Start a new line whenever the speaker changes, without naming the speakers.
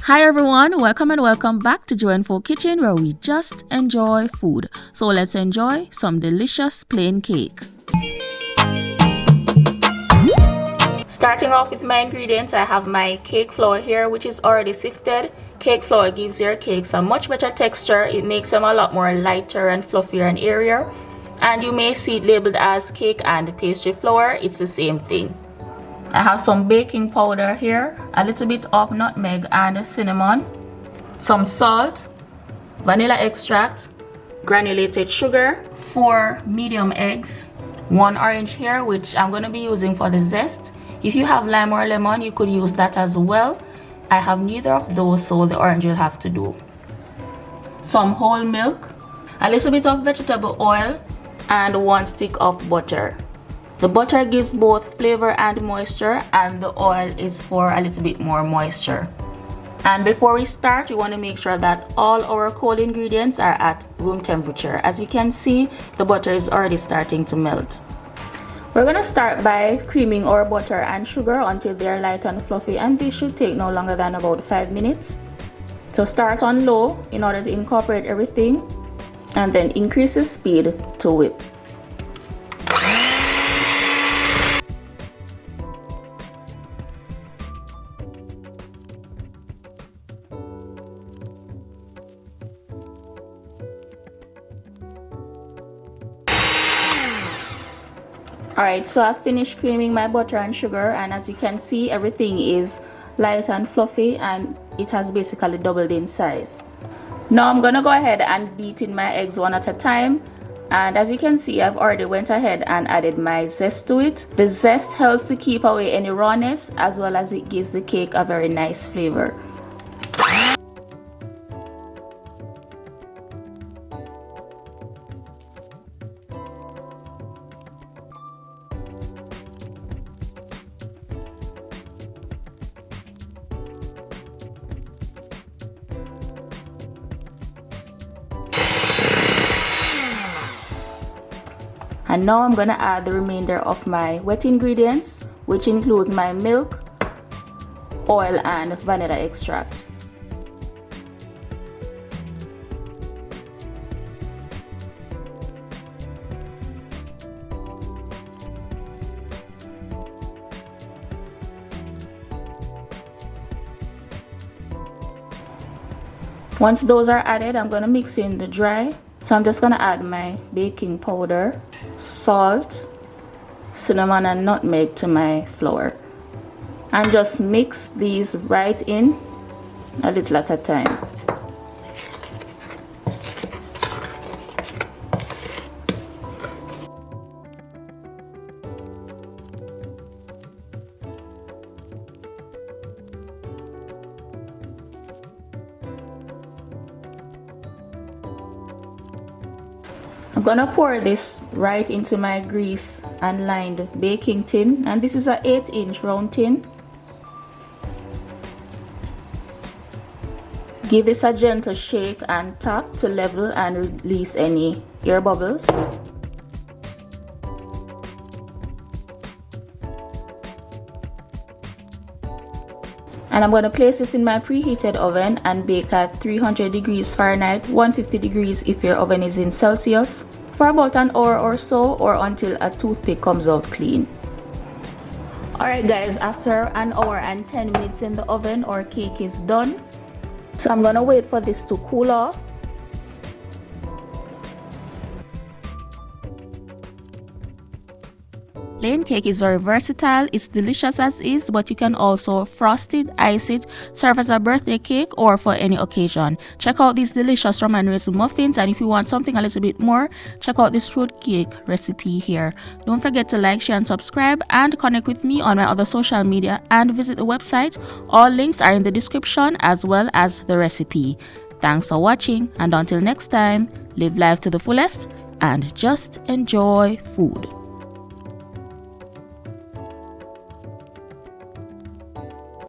Hi everyone, welcome and welcome back to JUENFO Kitchen, where we just enjoy food. So let's enjoy some delicious plain cake. Starting off with my ingredients, I have my cake flour here, which is already sifted. Cake flour gives your cakes a much better texture. It makes them a lot more lighter and fluffier and airier. And you may see it labeled as cake and pastry flour. It's the same thing. I have some baking powder here, a little bit of nutmeg and cinnamon, some salt, vanilla extract, granulated sugar, 4 medium eggs, 1 orange here, which I'm going to be using for the zest. If you have lime or lemon, you could use that as well. I have neither of those, so the orange will have to do. Some whole milk, a little bit of vegetable oil, and 1 stick of butter. The butter gives both flavor and moisture, and the oil is for a little bit more moisture. And before we start, we want to make sure that all our cold ingredients are at room temperature. As you can see, the butter is already starting to melt. We're going to start by creaming our butter and sugar until they're light and fluffy, and this should take no longer than about 5 minutes. So start on low in order to incorporate everything, and then increase the speed to whip. Alright, so I've finished creaming my butter and sugar, and as you can see, everything is light and fluffy and it has basically doubled in size. Now I'm gonna go ahead and beat in my eggs one at a time, and as you can see, I've already went ahead and added my zest to it. The zest helps to keep away any rawness, as well as it gives the cake a very nice flavor. And now I'm gonna add the remainder of my wet ingredients, which includes my milk, oil, and vanilla extract. Once those are added, I'm gonna mix in the dry. So I'm just gonna add my baking powder, salt, cinnamon, and nutmeg to my flour, and just mix these right in, a little at a time. I'm gonna pour this right into my grease and lined baking tin, and this is a 8-inch round tin. Give this a gentle shake and tap to level and release any air bubbles. And I'm going to place this in my preheated oven and bake at 300 degrees Fahrenheit, 150 degrees if your oven is in Celsius, for about an hour or so, or until a toothpick comes out clean. Alright guys, after an hour and 10 minutes in the oven, our cake is done. So I'm going to wait for this to cool off. Plain cake is very versatile. It's delicious as is, but you can also frost it, ice it, serve as a birthday cake, or for any occasion. Check out these delicious rum and raisin muffins, and if you want something a little bit more, check out this fruit cake recipe here. Don't forget to like, share, and subscribe, and connect with me on my other social media and visit the website. All links are in the description, as well as the recipe. Thanks for watching, and until next time, live life to the fullest and just enjoy food.